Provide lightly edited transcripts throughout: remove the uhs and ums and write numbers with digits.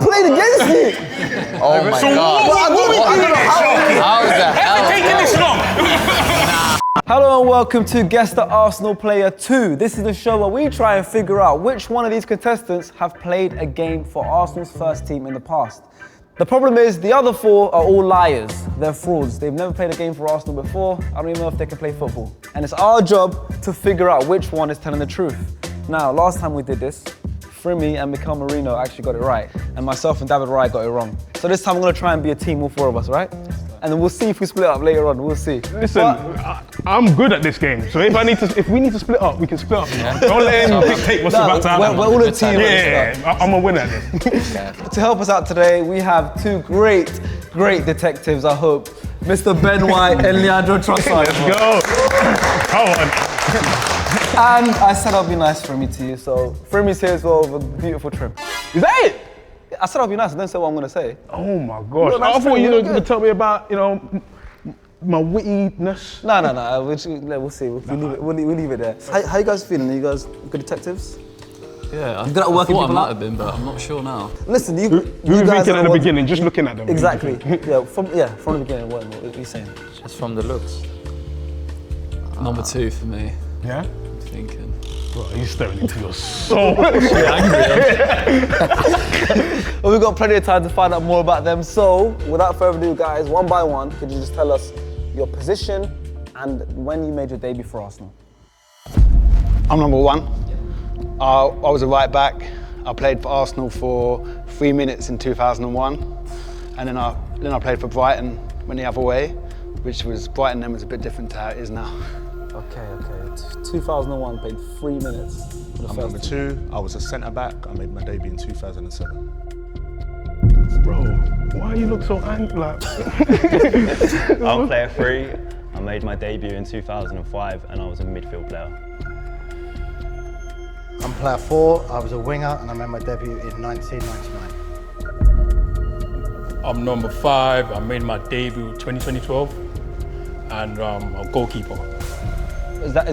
played against you. Oh my God. How the hell? Taking this long. Hello and welcome to Guess the Arsenal Player 2. This is the show where we try and figure out which one of these contestants have played a game for Arsenal's first team in the past. The problem is the other four are all liars. They're frauds. They've never played a game for Arsenal before. I don't even know if they can play football. And it's our job to figure out which one is telling the truth. Now, last time we did this, Frimmy and Bukayo Marino actually got it right, and myself and David Wright got it wrong. So this time we're gonna try and be a team, all four of us, right? And then we'll see if we split up later on, we'll see. Listen, I'm good at this game, so if we need to split up, we can split up. Yeah. Don't let him dictate what's about to happen. We're all a team. Yeah, I'm a winner at this. To help us out today, we have two great detectives, I hope. Mr. Ben White and Leandro Trossard. Let's go. Come on. And I said I'll be nice, Frimmy, to you, so Frimmy's here as well with a beautiful trim. Is that it? I said I'll be nice, I didn't say what I'm gonna say. Oh my gosh. Nice I thought you were good. going to tell me about, my wittiness. No, we'll see. We'll leave it there. How you guys feeling? Are you guys good detectives? Yeah, I good at working thought I people might out? have been, but I'm not sure now. Listen, you Who were guys thinking are at the what- beginning, just looking at them? Exactly. From the beginning. What are you saying? Just from the looks. Number 2 for me. Yeah? I'm thinking. Bro, are you staring into your soul? Well, we've got plenty of time to find out more about them. So, without further ado, guys, one by one, could you just tell us your position and when you made your debut for Arsenal? I'm number 1. I was a right back. I played for Arsenal for 3 minutes in 2001, and then I played for Brighton when the other way, which was Brighton then was a bit different to how it is now. Okay. 2001, played 3 minutes for the I'm first number team. 2. I was a centre back. I made my debut in 2007. Bro, why you look so angry? Like... I'm player 3. I made my debut in 2005 and I was a midfield player. I'm player 4, I was a winger and I made my debut in 1999. I'm number 5, I made my debut in 2012 and I'm a goalkeeper. Is that,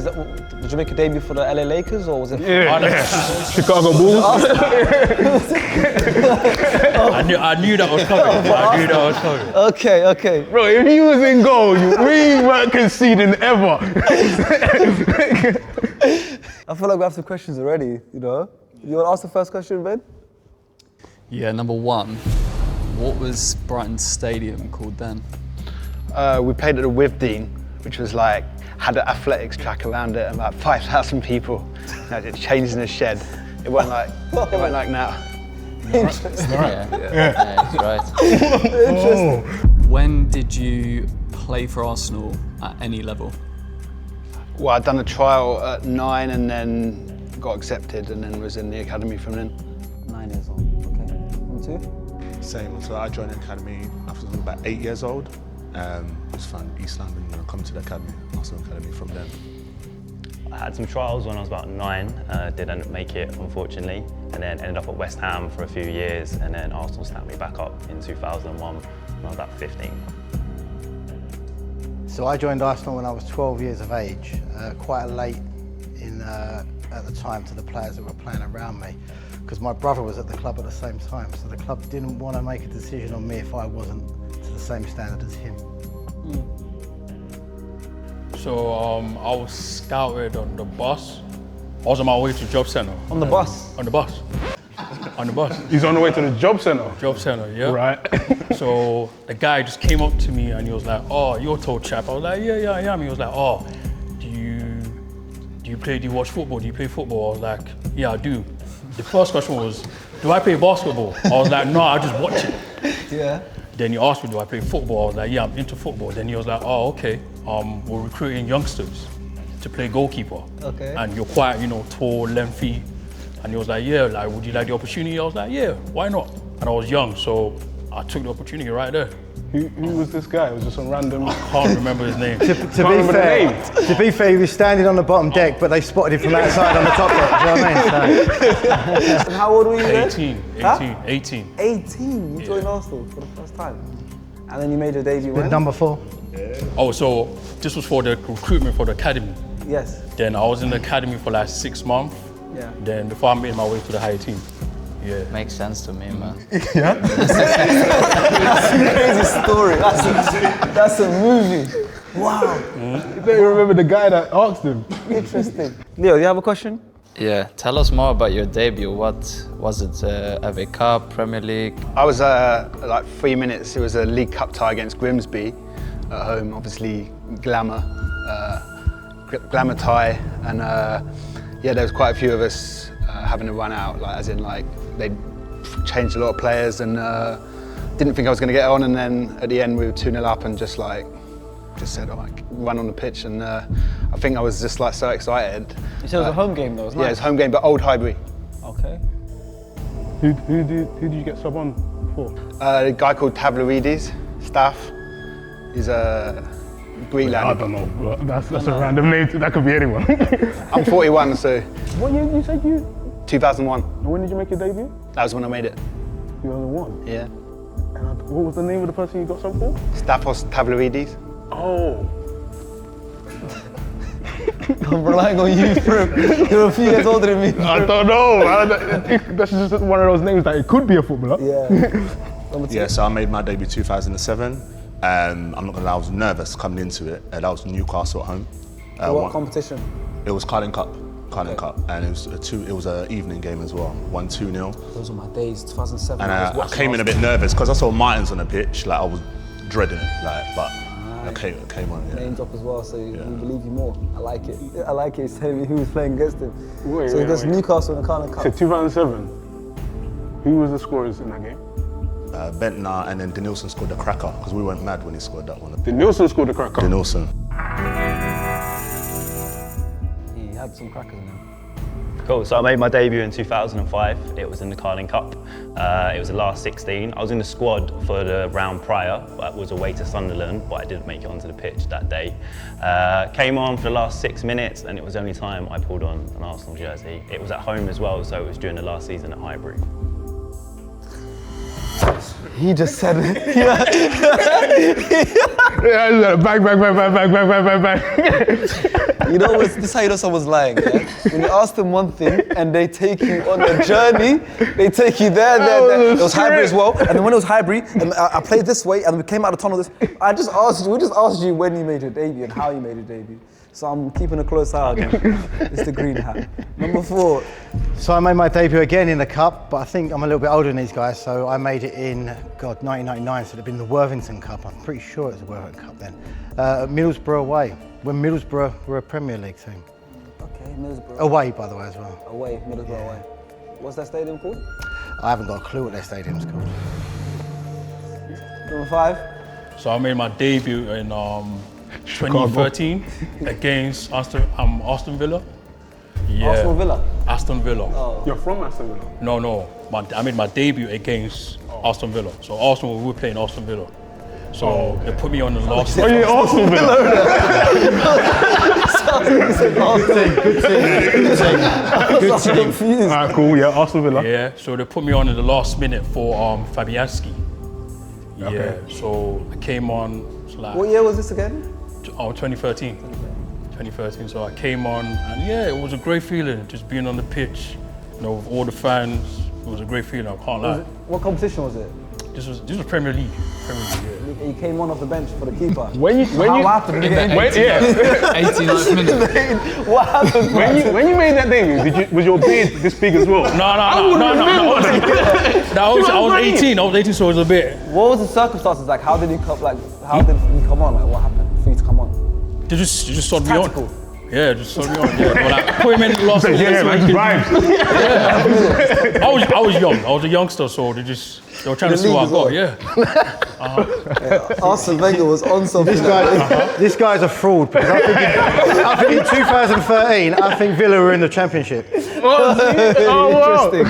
did you make a debut for the LA Lakers or was it? Chicago Bulls. I knew that was coming. Okay. Bro, if he was in goal, we weren't conceding ever. I feel like we have some questions already, You want to ask the first question, Ben? Yeah, number 1. What was Brighton's stadium called then? We played at the Withdean, which was like, had an athletics track around it and about 5,000 people. It changed in a shed. It wasn't like now. Interesting. Yeah, that's right. Interesting. When did you play for Arsenal at any level? Well, I'd done a trial at 9 and then got accepted and then was in the academy from then. 9 years old, okay. Number 2? Same. So I joined the academy after I was about 8 years old. Just found East London and I come to the academy, Arsenal Academy from then. I had some trials when I was about 9, didn't make it unfortunately, and then ended up at West Ham for a few years and then Arsenal snapped me back up in 2001 when I was about 15. So I joined Arsenal when I was 12 years of age, quite late at the time to the players that were playing around me, because my brother was at the club at the same time, so the club didn't want to make a decision on me if I wasn't to the same standard as him. So I was scouted on the bus. I was on my way to job centre. On the bus? On the bus. On the bus. He's on the way to the job centre. Job centre, yeah. Right. So the guy just came up to me and he was like, "Oh, you're a tall chap." I was like, "Yeah, I am." He was like, "Oh, do you watch football? Do you play football?" I was like, "Yeah, I do." The first question was, "Do I play basketball?" I was like, "No, I just watch it." Yeah. Then he asked me, "Do I play football?" I was like, "Yeah, I'm into football." Then he was like, "Oh, okay. We're recruiting youngsters to play goalkeeper. Okay. And you're quite, tall, lengthy." And he was like, "Yeah, like, would you like the opportunity?" I was like, "Yeah, why not?" And I was young, so I took the opportunity right there. Who was this guy? It was just some random... I can't remember his name. To be fair, he was standing on the bottom deck, but they spotted him from outside on the top deck. Do you know what I mean? And how old were you then? 18. 18? You joined Arsenal for the first time? And then you made your debut when? Number 4. Oh, so this was for the recruitment for the academy. Yes. Then I was in the academy for like 6 months. Yeah. Then before I made my way to the higher team. Yeah. Makes sense to me, man. That's a crazy story. That's a movie. Wow. You don't remember the guy that asked him. Interesting. Leo, you have a question? Yeah, tell us more about your debut. What was it? FA Cup, Premier League? I was like 3 minutes. It was a League Cup tie against Grimsby at home. Obviously, glamour tie, and yeah, there was quite a few of us having a run out. Like, as in, like they changed a lot of players, and didn't think I was going to get on. And then at the end, we were 2-0 up, and just said, "Oh, I run on the pitch," and I think I was just like so excited. You said it was a home game though, wasn't it? Yeah, it's home game, but Old Highbury. Okay. Who did you get sub on for? A guy called Tavlarides, staff. He's a Greek lad. I don't know. That's a random name. That could be anyone. I'm 41, so What year you said you? 2001. And when did you make your debut? That was when I made it. 2001. Yeah. And what was the name of the person you got sub for? Staphos Tavlarides. Oh. I'm relying on you, Frim. You're a few years older than me. I don't know. That's just one of those names that it could be a footballer. Yeah. Yeah, so I made my debut 2007. I'm not gonna lie, I was nervous coming into it. That was Newcastle at home. What competition? It was Carling Cup, and it was an evening game as well. 1-2-0. Those were my days, 2007. And I came in a bit nervous because I saw Martins on the pitch. Like I was dreading it, but I came on. Yeah. Names up as well, so we believe you more. I like it. He's telling me who was playing against him. So against Newcastle in the Carling Cup. So 2007. Who was the scorers in that game? Bentner, and then Denilson scored the cracker because we went mad when he scored that one. Denilson scored the cracker. Denilson. He had some crackers in him. Cool, so I made my debut in 2005. It was in the Carling Cup. It was the last 16. I was in the squad for the round prior, but was away to Sunderland, but I didn't make it onto the pitch that day. Came on for the last 6 minutes, and it was the only time I pulled on an Arsenal jersey. It was at home as well, so it was during the last season at Highbury. He just said it. Yeah, bang. You know, this is how you know someone's lying, yeah? When you ask them one thing and they take you on a journey, they take you there. It was Highbury as well. And then when it was Highbury, and I played this way and we came out of the tunnel we just asked you when you made your debut and how you made your debut. So I'm keeping a close eye on you. It's the green hat. Number 4. So I made my debut again in the Cup, but I think I'm a little bit older than these guys, so I made it in, 1999, so it'd have been the Worthington Cup. I'm pretty sure it was the Worthington Cup then. Middlesbrough away, when Middlesbrough were a Premier League team. Okay, Middlesbrough. Away, by the way, as well. Away, Middlesbrough away. What's that stadium called? I haven't got a clue what their stadium's called. Number 5. So I made my debut in 2013 against Aston Villa. Yeah. Arsenal Villa? Aston Villa. Oh. You're from Aston Villa? No. I made my debut against Aston Villa. So Arsenal, we were playing Aston Villa. So they put me on the last. Oh, yeah, Aston Villa. Good team. Confused. Alright, cool. Yeah, Aston Villa. Yeah. So they put me on in the last minute for Fabianski. Yeah. Okay. So I came on. What year was this again? 2013. 2013. So I came on, and yeah, it was a great feeling just being on the pitch, with all the fans. It was a great feeling. I can't lie. What competition was it? This was Premier League. Yeah. You came on off the bench for the keeper. What happened? What happened? When you made that debut, was your beard this big as well? No. I was 18. I was 18, so it was a bit. What was the circumstances like? How did you come? How did you come on? Like, what happened for you to come on? They just sawed me on. Tactical. Yeah, just sawed me on. Yeah, but put him in the last minute. Yeah, man, I was young. I was a youngster, so they were trying to see what I got. Yeah. Arsene Wenger was on something. This guy's a fraud, because I think in 2013, I think Villa were in the Championship. Interesting.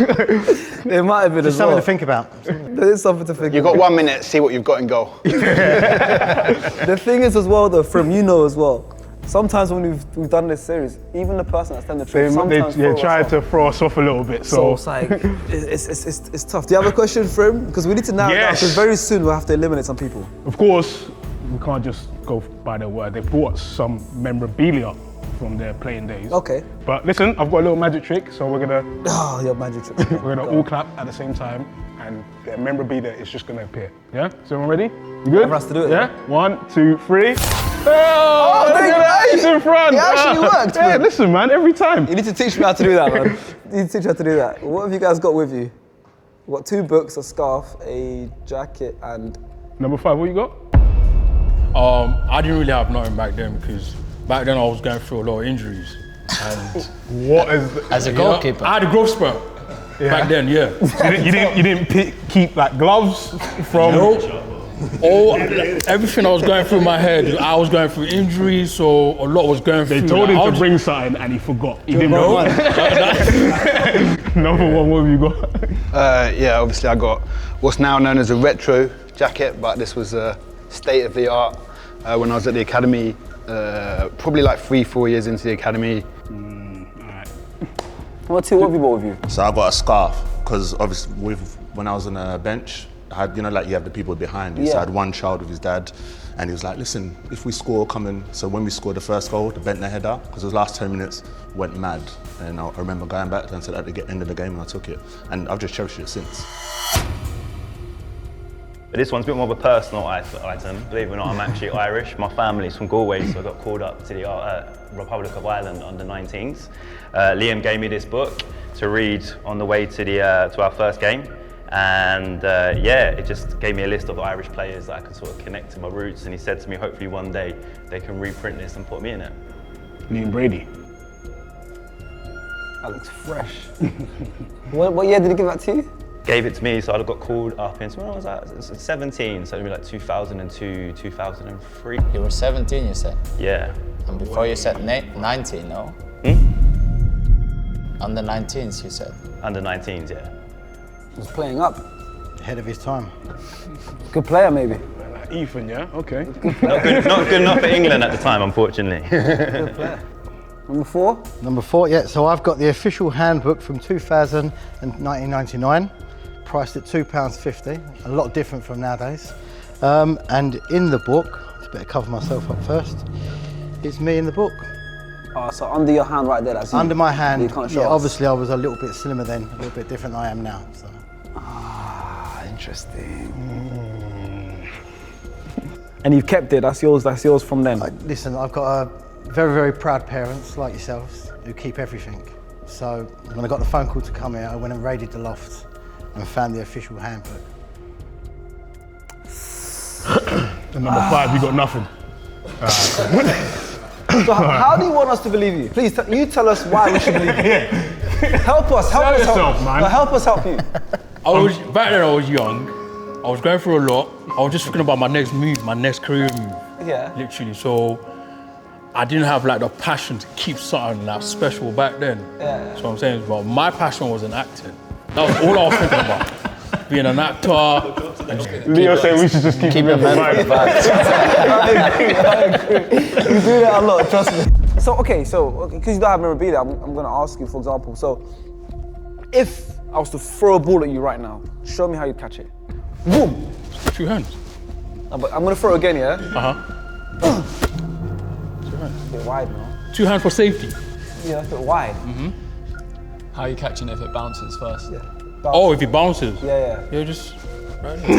It might have been Just something to think about. There is something to think You've got 1 minute, see what you've got in goal. The thing is as well though, from as well, sometimes when we've done this series, even the person that's done the trick, sometimes they tried to throw us off a little bit. So it's like, it's tough. Do you have a question for him? Because we need to narrow it down, because very soon we'll have to eliminate some people. Of course, we can't just go by their word. They brought some memorabilia from their playing days. Okay. But listen, I've got a little magic trick, so we're gonna Oh, your magic trick. we're gonna all clap at the same time, and their memorabilia is just gonna appear. Yeah. So everyone ready? You good? Everyone has to do it. Yeah. 1, 2, 3. Oh, look there at you that! go. It's in front. It actually worked, Yeah, man. listen, man. Every time. You need to teach me how to do that, man. You need to teach me how to do that. What have you guys got with you? We've got 2 books, a scarf, a jacket, and... Number 5. What you got? I didn't really have nothing back then because back then I was going through a lot of injuries. And What is? As a you know, goalkeeper. I had a growth spurt back then, yeah. You didn't keep like gloves from. Everything I was going through my head, I was going through injuries, so a lot was going through. They told like, him to bring something and he forgot. He didn't know. Number 1, what have you got? Yeah, obviously I got what's now known as a retro jacket, but this was a state of the art when I was at the academy, probably like 3-4 years into the academy. What have you brought with you? So I got a scarf because obviously when I was on a bench, I had, you know, like you have the people behind you. So I had one child with his dad, and he was like, listen, if we score, come in. So when we scored the first goal, the bent their header, because the last 10 minutes went mad. And I remember going back and said at the end of the game, and I took it. And I've just cherished it since. This one's a bit more of a personal item. Believe it or not, I'm actually Irish. My family's from Galway, so I got called up to the Republic of Ireland under 19s. Liam gave me this book to read on the way to our first game. And yeah, it just gave me a list of Irish players that I could sort of connect to my roots. And he said to me, hopefully one day they can reprint this and put me in it. Liam Brady. That looks fresh. What year did he give that to you? Gave it to me, so I got called up in, when I was like 17, so it'd be like 2002, 2003. You were 17, you said? Yeah. And before you said 19, no? Under 19s, you said? Under 19s, yeah. He was playing up. Ahead of his time. Good player, maybe. Ethan, yeah? Okay. Not good enough for England at the time, unfortunately. Good player. Number 4? Number 4, yeah. So I've got the official handbook from 2000 and 1999, priced at £2.50. A lot different from nowadays. And in the book, I better cover myself up first. It's me in the book. Oh, so under your hand right there, that's you. Under my hand. You can't show Yeah, us. obviously I was a little bit slimmer then, a little bit different than I am now. So. Ah, interesting. And you've kept it. That's yours from then. Listen, I've got a very, very proud parents like yourselves who keep everything. So when I got the phone call to come here, I went and raided the loft and found the official handbook. And number 5, you got nothing. So how do you want us to believe you? Please, you tell us why we should believe you. Help us, Sell yourself, man. No, help us help you. Back then I was young. I was going through a lot. I was just thinking about my next move, my next career move. Yeah. Literally, so I didn't have like the passion to keep something like special back then. Yeah. So I'm saying, well, my passion was in acting. That was all I was thinking about. Being an actor. Leo said we should just keep it in mind. I agree. You do that a lot, trust me. So, okay, because you don't have memorabilia, I'm going to ask you, for example, so if I was to throw a ball at you right now, show me how you catch it. Boom! 2 hands. No, but I'm going to throw again, yeah? Uh-huh. 2 hands. A bit wide now. 2 hands for safety. Yeah, that's a bit wide. How are you catching it if it bounces first? Yeah. Oh, if it bounces. Yeah. Yeah, just right there. He's a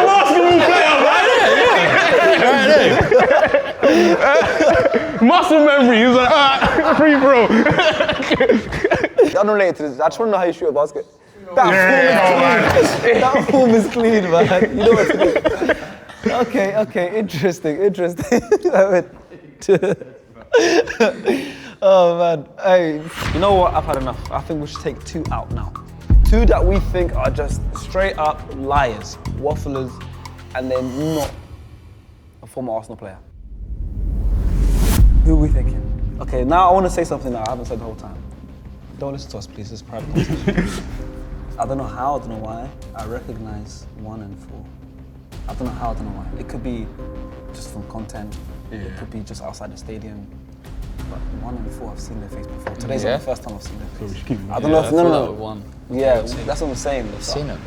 basketball player, Right there. muscle memory. He's like, free throw. Unrelated to this, I just want to know how you shoot a basket. That form is clean, man. You know what to do. Okay, interesting. Oh man, hey, you know what? I've had enough. I think we should take 2 out now. 2 that we think are just straight up liars, wafflers, and they're not a former Arsenal player. Who are we thinking? Okay, now I want to say something that I haven't said the whole time. Don't listen to us, please. It's private conversation. I don't know how, I don't know why. I recognize 1 and 4. I don't know how, I don't know why. It could be just from content. It could be just outside the stadium. But 1 and 4, I've seen their face before. Today's not the first time I've seen their face. I don't know if, no. One. Yeah, that's what I'm saying. Seen him.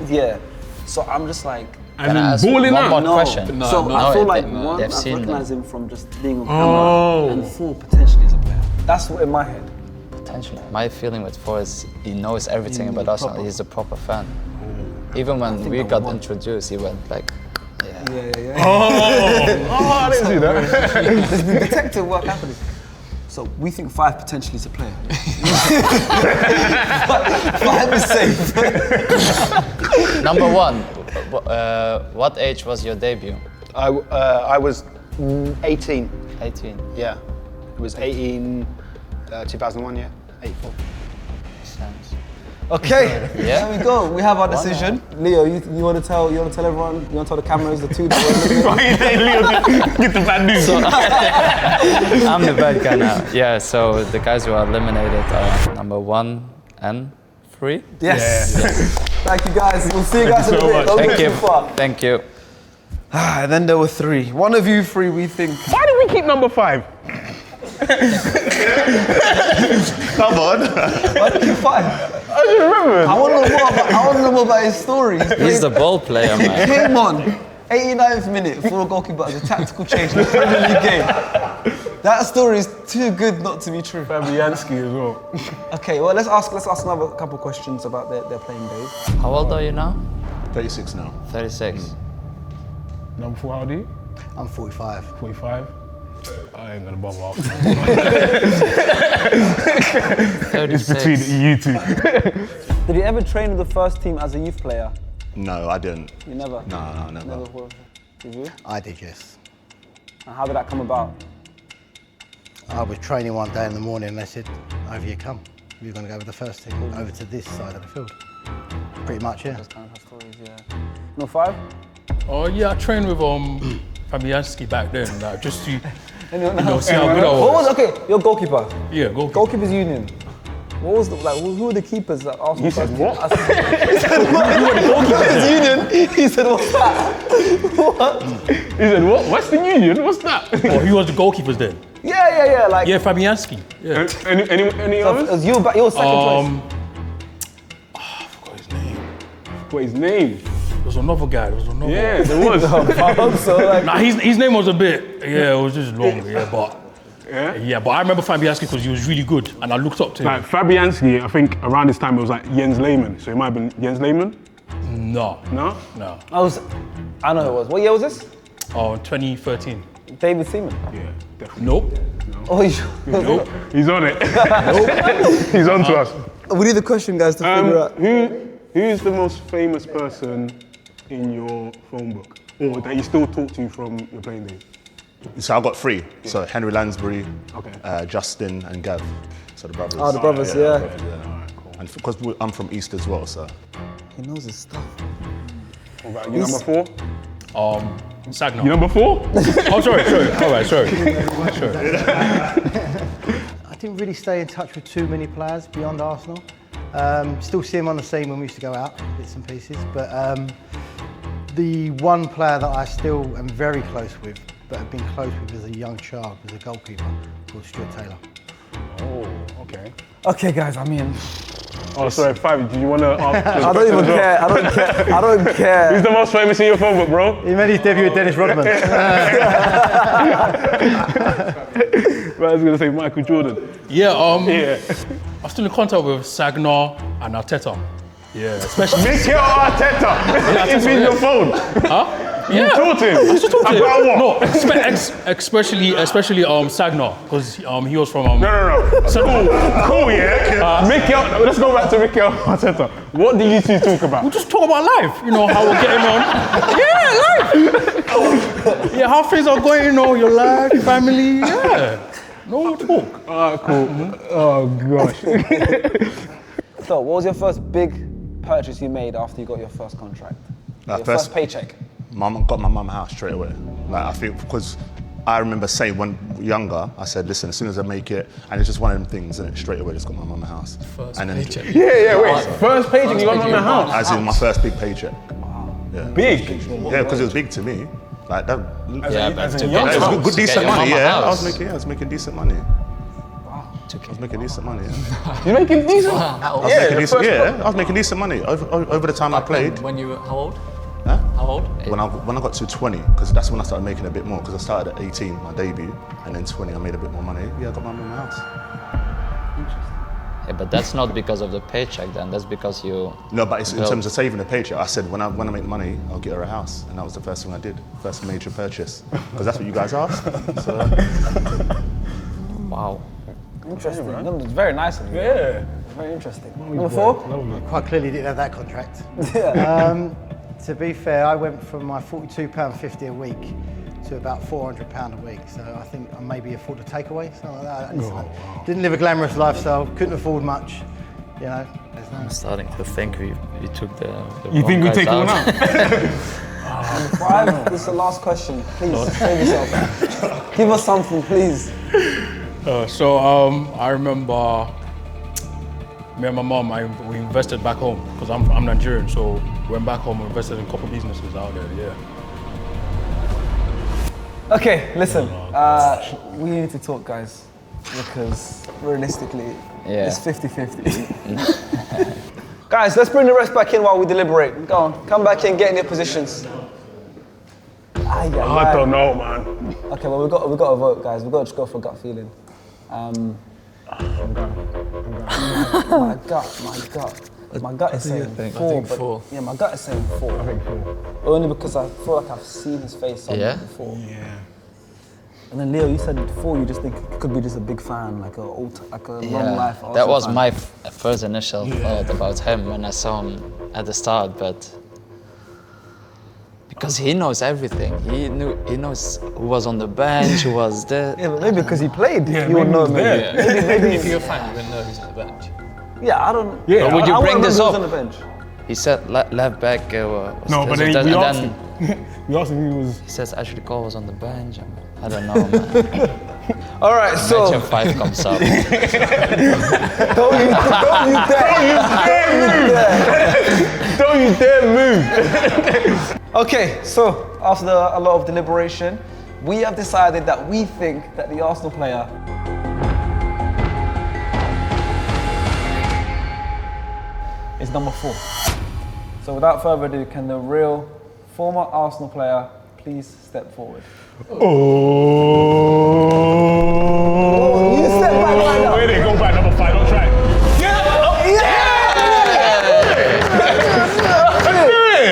Yeah, so I'm just like, As Can I in ask balling one out? more question? So no, I feel like no, one, they've I've seen recognised them. him from just being on camera, and 4 potentially as a player. That's what in my head. Potentially. My feeling with 4 is he knows everything about Arsenal. He's a proper fan. Even when we got introduced, he went like, Yeah. Oh, I didn't see that. There's been detective work happening. So we think 5 potentially is a player. 5 is safe. number 1, what age was your debut? I was 18. 18. Yeah. It was 18, 2001, yeah. 84. Sounds. Okay, Yeah. there we go. We have our decision. Leo, you want to tell everyone? You want to tell the cameras the 2 that were eliminated? Get the bad news. I'm the bad guy now. Yeah, so the guys who are eliminated are number 1 and 3. Yes. Thank you guys. We'll see you guys in a so bit. much. Don't Thank go you. too far. Thank you. And then there were 3. One of you 3 we think. Why did we keep number 5? Come on. Why did you 5? I just remember. I want to know more about his story. He's the ball player, man. Came on, 89th minute for a goalkeeper as a tactical change in the Premier League game. That story is too good not to be true. Fabianski as well. Okay, well let's ask another couple questions about their playing days. How old are you now? 36 now. 36. Number 4, how old are you? I'm 45. 45. I ain't gonna bother up. 36. Between you two. Did you ever train with the first team as a youth player? No, I didn't. You never? No, never. Never. Did you? I did, yes. And how did that come about? I was training one day in the morning and they said, over you come. You're going to go with the first team, over to this side of the field. Pretty much, yeah. Those kind of stories, yeah. No 5? Oh yeah, I trained with Fabianski back then, like, just to Anyone you know, else? see how good I What was. was, okay, your goalkeeper. Yeah, goalkeeper. Goalkeepers union. What was who were the keepers at Arsenal? You said what? He said what? Goalkeepers union. He said what's that? What? He said, what? Western Union? What's that? Oh, he was the goalkeepers then. Yeah. Like Yeah, Fabianski. Yeah. Any so others? it was you was second choice. I forgot his name. What his name? There was another guy. There was another. Yeah, there was. I hope so. Like, Nah, his name was a bit. Yeah, it was just long. Yeah, but Yeah? but I remember Fabianski because he was really good, and I looked up to him. Like Fabianski, I think around this time it was like Jens Lehmann. So it might have been Jens Lehmann? No. No? I know who it was. What year was this? Oh, 2013. David Seaman. Yeah, definitely. Nope. Oh, Nope. He's on it. He's on to us. we need the question, guys, to figure out. Who's the most famous person in your phone book? Or that you still talk to from your playing days? So I got 3. So Henry Lansbury, Okay. Justin, and Gav. So the brothers. Oh, the brothers, yeah. Alright, cool. And because I'm from East as well, so. He knows his stuff. What about you, number 4? Sagna. You number 4? Oh, sorry. All right, sorry. I didn't really stay in touch with too many players beyond Arsenal. Still see him on the scene when we used to go out, bits and pieces. But the one player that I still am very close with, but have been close with as a young child, was a goalkeeper called Stuart Taylor. Oh, okay. Okay, guys. I mean, Oh, sorry, Fabi, did you want to ask? I don't even care. I don't care. Who's the most famous in your phone book, bro? He made his debut with Dennis Rodman. I was going to say Michael Jordan. Yeah. Yeah. I'm still in contact with Sagna and Arteta. Yeah, especially. Mikel Arteta. It's in your phone. Huh? You talk to him. I still talk to him. About what? No, especially Sagna, because he was from. No. Cool, yeah. Let's go back to Mikel Arteta. What do you two talk about? We just talk about life, you know, how we're getting on. Yeah, life. Yeah, how things are going, you know, your life, family, yeah. No talk. Alright, cool. Oh, gosh. So, what was your first big purchase you made after you got your first contract? Your first paycheck? Got my mum a house straight away. Like I think because I remember saying when younger, I said, listen, as soon as I make it, and it's just one of them things, and straight away just got my mum a house. First and then, paycheck. Yeah, wait. First paycheck you got on the house. As in my first big paycheck. Yeah. Big. Yeah, because it was big to me. Like that. Yeah, but to young get It was good, decent money. your Yeah, I house. was making decent money. I was making decent money. Yeah. You're making decent. I was making decent money over the time I played. When you were how old? Huh? How old? When I got to 20, because that's when I started making a bit more, because I started at 18, my debut, and then 20 I made a bit more money. Yeah, I got my own house. Yeah, but that's not because of the paycheck then, that's because you... No, but it's in terms of saving the paycheck. I said when I make money, I'll get her a house, and that was the first thing I did, first major purchase, because that's what you guys asked. So. Wow. Interesting. No, it's very nice of you. Yeah. Very interesting. Number 4? Quite clearly didn't have that contract. To be fair, I went from my £42.50 a week to about £400 a week. So I think I maybe afford a takeaway, something like that. Listen, didn't live a glamorous lifestyle, couldn't afford much. You know, there's no... I'm starting to think we took the You think we take one out? Number 5, this is the last question. Please, save yourself. Give us something, please. I remember me and my mom, we invested back home because I'm Nigerian, so went back home and invested in a couple businesses out there, yeah. Okay, listen, we need to talk, guys, because realistically, it's 50-50. Guys, let's bring the rest back in while we deliberate. Go on, come back in, get in your positions. I don't know, man. Okay, well, we've got to vote, guys. We've got to just go for gut feeling. My gut is saying 4, but 4. yeah, my gut is saying 4. I think 4. Only because I feel like I've seen his face somewhere before. Yeah. And then Leo, you said 4. You just think it could be just a big fan, like a long life. That was fan. my first initial thought about him when I saw him at the start, but because he knows everything. He knows who was on the bench, who was there. Yeah, but maybe because he played, Yeah, you would know. maybe. Maybe If you're a fan, you wouldn't know who's on the bench. Yeah, I don't. Yeah, But would you I bring wouldn't this remember up? who's on the bench. He said left back was No, but then and we asked him. We asked him who was... He says Ashley Cole was on the bench. I don't know, man. All right, so Imagine 5 comes up. don't you dare move! Okay, so after a lot of deliberation, we have decided that we think that the Arsenal player is number 4. So without further ado, can the real former Arsenal player please step forward? Oh. You step back right now. Wait, go back, number 5, don't try.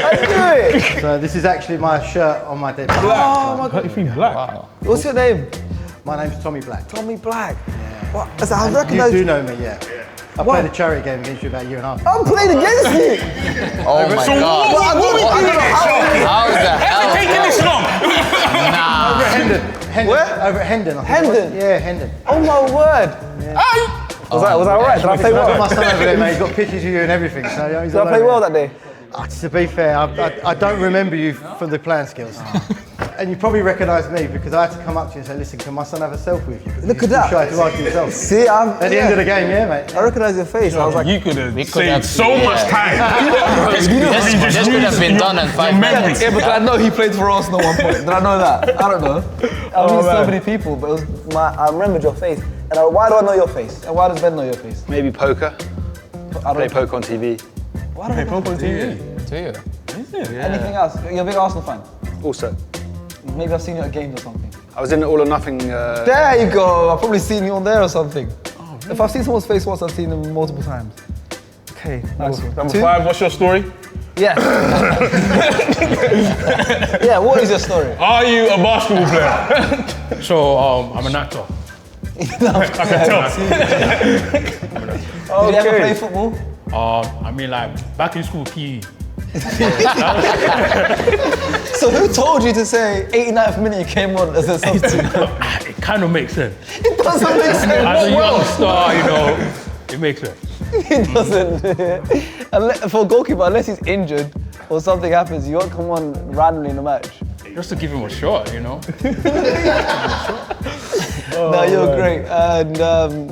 I knew it! So this is actually my shirt on my debut. Oh my What do you think black? Wow. What's your name? My name's Tommy Black. Tommy Black. Yeah. What? I You recognise do know me, yeah. I played a charity game against you about a year and a half. I'm playing against you! Oh my God. How How the hell? Taking this long. Nah. Over at Hendon. Where? Over at Hendon. I think it was. Hendon? Yeah, Hendon. Oh my word! Was that right? Did I play I've got my well? son over there, mate. He's got pictures of you and everything. So he's Did I play well that day? To be fair, I don't remember you from the playing skills. And you probably recognise me because I had to come up to you and say, listen, can my son have a selfie with you? Look at that. Shy to ask yourself. See, At the end of the game, yeah, mate. I recognise your face. I was like, You could have could saved have- so much time. This could have been done in 5 minutes. yeah, because I know he played for Arsenal at one point. Did I know that? I don't know. I meet so many people, but it was I remembered your face. And why do I know your face? And why does Ben know your face? Maybe poker. I Play poker on TV. Why do I know on TV. Do you? anything else? You're a big Arsenal fan. Also, Maybe I've seen you at games or something. I was in the All or Nothing. There you go. I've probably seen you on there or something. Oh, really? If I've seen someone's face once, I've seen them multiple times. Okay, nice one. Number 5, what's your story? Yeah. Yeah, what is your story? Are you a basketball player? So I'm an actor. I can tell. Did you ever play football? I mean, like back in school, PE. So who told you to say 89th minute you came on as a substitute? It kind of makes sense. It doesn't make sense. As a What young world? star, it makes sense. It doesn't. For a goalkeeper, unless he's injured or something happens, you won't come on randomly in a match. Just to give him a shot, No, you're great. And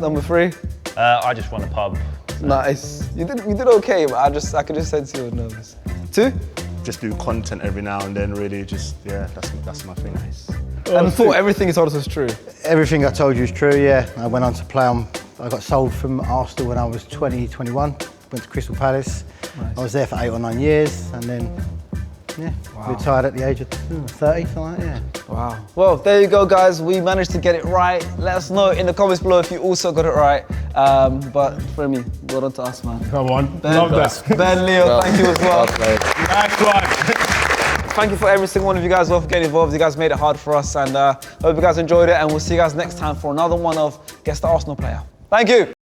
number 3. I just run a pub. Nice. You did okay, but I could just sense you were nervous. 2. Just do content every now and then, really. Just, yeah, that's my thing. Nice. And thought everything you told us was true. Everything I told you is true, yeah. I went on to play on, I got sold from Arsenal when I was 20, 21. Went to Crystal Palace. Nice. I was there for 8 or 9 years and then Yeah, retired at the age of 30, something like that, yeah. Wow. Well, there you go, guys. We managed to get it right. Let us know in the comments below if you also got it right. But Frimmy, well done to us, man. Come on, love that. Ben, Leo, thank you as well. Nice one. Thank you for every single one of you guys for getting involved. You guys made it hard for us, and hope you guys enjoyed it. And we'll see you guys next time for another one of Guess the Arsenal Player. Thank you.